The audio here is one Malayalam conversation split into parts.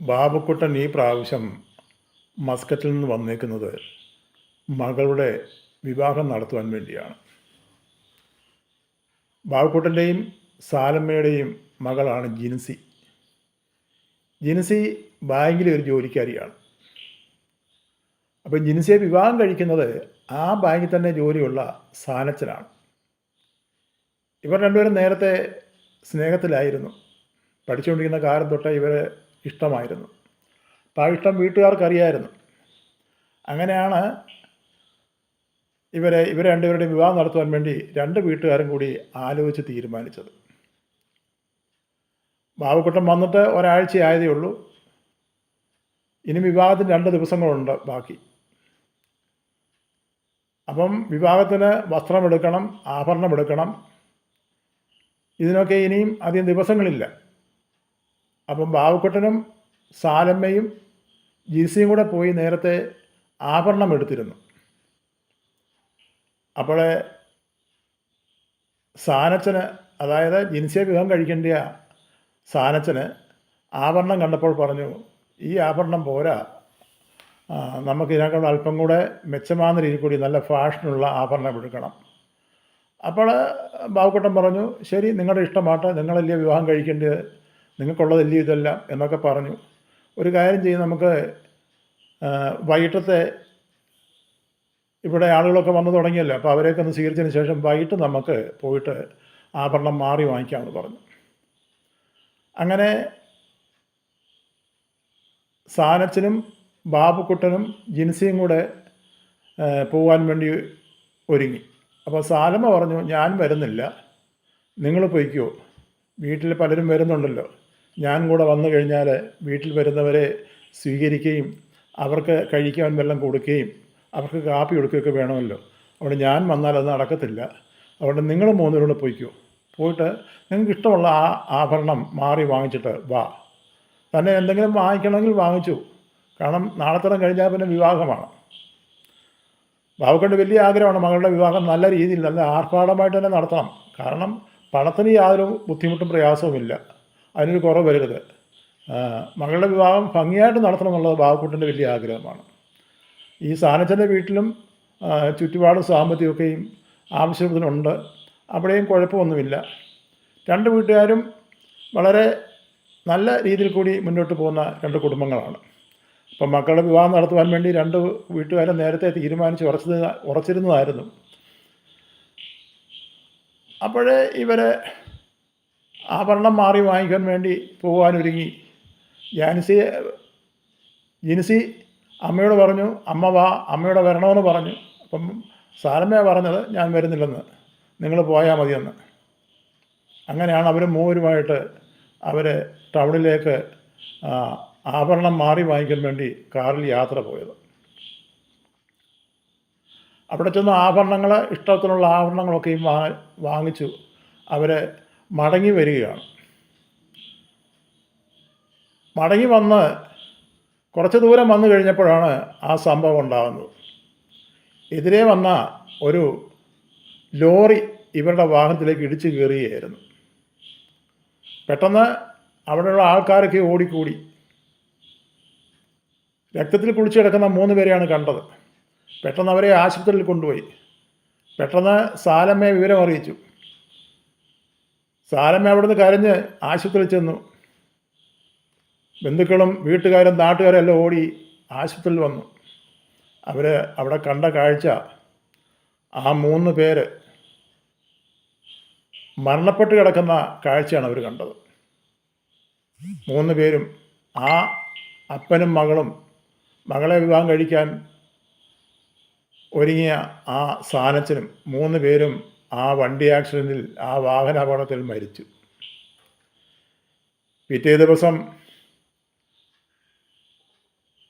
ബാബുക്കുട്ടൻ ഈ പ്രാവശ്യം മസ്കറ്റിൽ നിന്ന് വന്നേക്കുന്നത് മകളുടെ വിവാഹം നടത്തുവാൻ വേണ്ടിയാണ്. ബാബുക്കുട്ടൻ്റെയും സാലമ്മയുടെയും മകളാണ് ജിൻസി. ജിൻസി ബാങ്കിലെ ഒരു ജോലിക്കാരിയാണ്. അപ്പം ജിൻസിയെ വിവാഹം കഴിക്കുന്നത് ആ ബാങ്കിൽ തന്നെ ജോലിയുള്ള സാനച്ചനാണ്. ഇവർ രണ്ടുപേരും നേരത്തെ സ്നേഹത്തിലായിരുന്നു. പഠിച്ചുകൊണ്ടിരിക്കുന്ന കാലം തൊട്ട് ഇവരെ ഇഷ്ടമായിരുന്നു. അപ്പം ആ ഇഷ്ടം വീട്ടുകാർക്കറിയായിരുന്നു. അങ്ങനെയാണ് ഇവരെ രണ്ടുപേരുടെ വിവാഹം നടത്തുവാൻ വേണ്ടി രണ്ട് വീട്ടുകാരും കൂടി ആലോചിച്ച് തീരുമാനിച്ചത്. ബാബുക്കുട്ടൻ വന്നിട്ട് ഒരാഴ്ചയായതേ ഉള്ളൂ. ഇനി വിവാഹത്തിന് 2 ദിവസങ്ങളുണ്ട് ബാക്കി. അപ്പം വിവാഹത്തിന് വസ്ത്രമെടുക്കണം, ആഭരണം എടുക്കണം. ഇതിനൊക്കെ ഇനിയും അധികം ദിവസങ്ങളില്ല. അപ്പം ബാബുക്കുട്ടനും സാലമ്മയും ജിൻസിയും കൂടെ പോയി നേരത്തെ ആഭരണം എടുത്തിരുന്നു. അപ്പോൾ സാനച്ചന്, അതായത് ജിൻസിയെ വിവാഹം കഴിക്കേണ്ട സാനച്ചന് ആഭരണം കണ്ടപ്പോൾ പറഞ്ഞു, ഈ ആഭരണം പോരാ, നമുക്ക് ഇതിനേക്കാൾ അല്പം കൂടെ മെച്ചമാകുന്ന രീതിയിൽ കൂടി നല്ല ഫാഷനുള്ള ആഭരണം എടുക്കണം. അപ്പോൾ ബാബുക്കുട്ടൻ പറഞ്ഞു, ശരി, നിങ്ങളുടെ ഇഷ്ടമാട്ടെ, നിങ്ങളല്ലേ വിവാഹം കഴിക്കേണ്ടത്, നിങ്ങൾക്കുള്ളതല്ലേ ഇതെല്ലാം എന്നൊക്കെ പറഞ്ഞു. ഒരു കാര്യം ചെയ്യും, നമുക്ക് വൈകിട്ടത്തെ ഇവിടെ ആളുകളൊക്കെ വന്നു തുടങ്ങിയല്ലോ, അപ്പോൾ അവരെയൊക്കെ ഒന്ന് സ്വീകരിച്ചതിന് ശേഷം വൈകിട്ട് നമുക്ക് പോയിട്ട് ആഭരണം മാറി വാങ്ങിക്കാമെന്ന് പറഞ്ഞു. അങ്ങനെ സാനച്ചനും ബാബുക്കുട്ടനും ജിൻസിയും കൂടെ പോകാൻ വേണ്ടി ഒരുങ്ങി. അപ്പോൾ സാലമ്മ പറഞ്ഞു, ഞാൻ വരുന്നില്ല, നിങ്ങൾ പൊയ്ക്കോ, വീട്ടിൽ പലരും വരുന്നുണ്ടല്ലോ, ഞാൻ കൂടെ വന്നു കഴിഞ്ഞാൽ വീട്ടിൽ വരുന്നവരെ സ്വീകരിക്കുകയും അവർക്ക് കഴിക്കാൻ വെള്ളം കൊടുക്കുകയും അവർക്ക് കാപ്പി കൊടുക്കുകയൊക്കെ വേണമല്ലോ, അവിടെ ഞാൻ വന്നാൽ അത് നടക്കത്തില്ല. അതുകൊണ്ട് നിങ്ങൾ 3 പേരും കൂടെ പൊയ്ക്കോ, പോയിട്ട് നിങ്ങൾക്ക് ഇഷ്ടമുള്ള ആ ആഭരണം മാറി വാങ്ങിച്ചിട്ട് വാ. തന്നെ എന്തെങ്കിലും വാങ്ങിക്കണമെങ്കിൽ വാങ്ങിച്ചു, കാരണം നാളത്തോളം കഴിഞ്ഞാൽ പിന്നെ വിവാഹമാണ്. ബാബുക്കുട്ടൻ്റെ വലിയ ആഗ്രഹമാണ് മകളുടെ വിവാഹം നല്ല രീതിയിൽ, നല്ല ആർഭാടമായിട്ട് തന്നെ നടത്തണം. കാരണം പണത്തിന് യാതൊരു ബുദ്ധിമുട്ടും പ്രയാസവുമില്ല, അതിനൊരു കുറവ് വരരുത്. മകളുടെ വിവാഹം ഭംഗിയായിട്ട് നടത്തണം എന്നുള്ളത് ബാബുക്കുട്ടൻ്റെ വലിയ ആഗ്രഹമാണ്. ഈ സാനച്ചൻ്റെ വീട്ടിലും ചുറ്റുപാടും സാമ്പത്തികമൊക്കെയും ആവശ്യത്തിനുണ്ട്, അവിടെയും കുഴപ്പമൊന്നുമില്ല. 2 വീട്ടുകാരും വളരെ നല്ല രീതിയിൽ കൂടി മുന്നോട്ട് പോകുന്ന 2 കുടുംബങ്ങളാണ്. അപ്പം മക്കളുടെ വിവാഹം നടത്തുവാൻ വേണ്ടി 2 വീട്ടുകാരും നേരത്തെ തീരുമാനിച്ച് ഉറച്ചിരുന്നതായിരുന്നു. അപ്പോഴേ ഇവരെ ആഭരണം മാറി വാങ്ങിക്കാൻ വേണ്ടി പോകാനൊരുങ്ങി. ജിൻസി അമ്മയോട് പറഞ്ഞു, അമ്മ വാ, അമ്മയോടെ വരണമെന്ന് പറഞ്ഞു. അപ്പം സാലമ്മയാണ് പറഞ്ഞത്, ഞാൻ വരുന്നില്ലെന്ന്, നിങ്ങൾ പോയാൽ മതിയെന്ന്. അങ്ങനെയാണ് അവർ 3 പേരുമായിട്ട് അവർ ടൗണിലേക്ക് ആഭരണം മാറി വാങ്ങിക്കാൻ വേണ്ടി കാറിൽ യാത്ര പോയത്. അവിടെ ചെന്ന് ആഭരണങ്ങൾ, ഇഷ്ടത്തിനുള്ള ആഭരണങ്ങളൊക്കെയും വാങ്ങിച്ചു അവർ മടങ്ങി വരികയാണ്. മടങ്ങി വന്ന് കുറച്ച് ദൂരം വന്നു കഴിഞ്ഞപ്പോഴാണ് ആ സംഭവം ഉണ്ടാകുന്നത്. എതിരെ വന്ന ഒരു ലോറി ഇവരുടെ വാഹനത്തിലേക്ക് ഇടിച്ചു കയറുകയായിരുന്നു. പെട്ടെന്ന് അവിടെയുള്ള ആൾക്കാരൊക്കെ ഓടിക്കൂടി. രക്തത്തിൽ കുളിച്ച് കിടക്കുന്ന 3 പേരെയാണ് കണ്ടത്. പെട്ടെന്ന് അവരെ ആശുപത്രിയിൽ കൊണ്ടുപോയി. പെട്ടെന്ന് സാലമ്മയെ വിവരം അറിയിച്ചു. സാലമ്മ അവിടുന്ന് കരഞ്ഞ് ആശുപത്രിയിൽ ചെന്നു. ബന്ധുക്കളും വീട്ടുകാരും നാട്ടുകാരും എല്ലാം ഓടി ആശുപത്രിയിൽ വന്നു. അവർ അവിടെ കണ്ട കാഴ്ച, ആ 3 പേര് മരണപ്പെട്ട് കിടക്കുന്ന കാഴ്ചയാണ് അവർ കണ്ടത്. 3 പേരും, ആ അപ്പനും മകളും, മകളെ വിവാഹം കഴിക്കാൻ ഒരുങ്ങിയ ആ സാനച്ചനും 3 പേരും ആ വണ്ടി ആക്സിഡൻറ്റിൽ, ആ വാഹനാപകടത്തിൽ മരിച്ചു. പിറ്റേ ദിവസം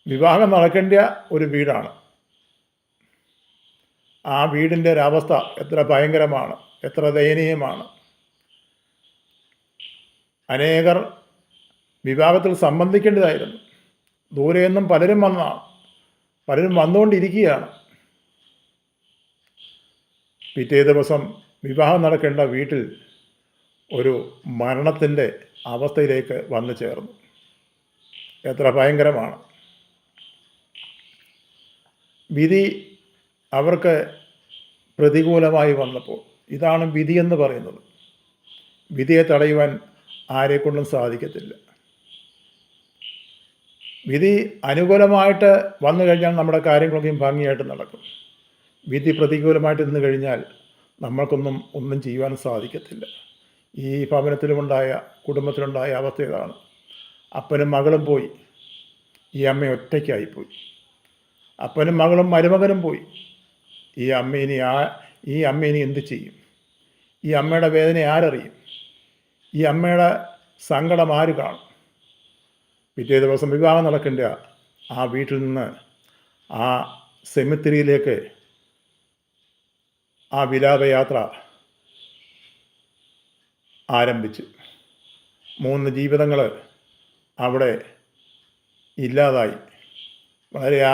വിവാഹം നടക്കേണ്ട ഒരു വീടാണ്. ആ വീടിൻ്റെ ഒരവസ്ഥ എത്ര ഭയങ്കരമാണ്, എത്ര ദയനീയമാണ്. അനേകർ വിവാഹത്തിൽ സംബന്ധിക്കേണ്ടതായിരുന്നു. ദൂരെ നിന്നും പലരും വന്നുകൊണ്ടിരിക്കുകയാണ്. പിറ്റേ ദിവസം വിവാഹം നടക്കേണ്ട വീട്ടിൽ ഒരു മരണത്തിൻ്റെ അവസ്ഥയിലേക്ക് വന്നു ചേർന്നു. എത്ര ഭയങ്കരമാണ്. വിധി അവർക്ക് പ്രതികൂലമായി വന്നപ്പോൾ, ഇതാണ് വിധിയെന്ന് പറയുന്നത്. വിധിയെ തടയുവാൻ ആരെക്കൊണ്ടും സാധിക്കത്തില്ല. വിധി അനുകൂലമായിട്ട് വന്നു കഴിഞ്ഞാൽ നമ്മുടെ കാര്യങ്ങളൊക്കെ ഭംഗിയായിട്ട് നടക്കും. വിധി പ്രതികൂലമായിട്ട് നിന്ന് കഴിഞ്ഞാൽ ഒന്നും ചെയ്യുവാൻ സാധിക്കത്തില്ല. ഈ ഭവനത്തിലുമുണ്ടായ, കുടുംബത്തിലുണ്ടായ അവസ്ഥ ഇതാണ്. അപ്പനും മകളും പോയി, ഈ അമ്മ ഒറ്റയ്ക്കായിപ്പോയി. അപ്പനും മകളും മരുമകനും പോയി, ഈ അമ്മ ഇനി എന്ത് ചെയ്യും? ഈ അമ്മയുടെ വേദന ആരറിയും? ഈ അമ്മയുടെ സങ്കടം ആര് കാണും? പിറ്റേ ദിവസം വിവാഹം നടക്കേണ്ട ആ വീട്ടിൽ നിന്ന് ആ സെമിത്തേരിയിലേക്ക് ആ വിലാപയാത്ര ആരംഭിച്ചു. 3 ജീവിതങ്ങൾ അവിടെ ഇല്ലാതായി. വളരെ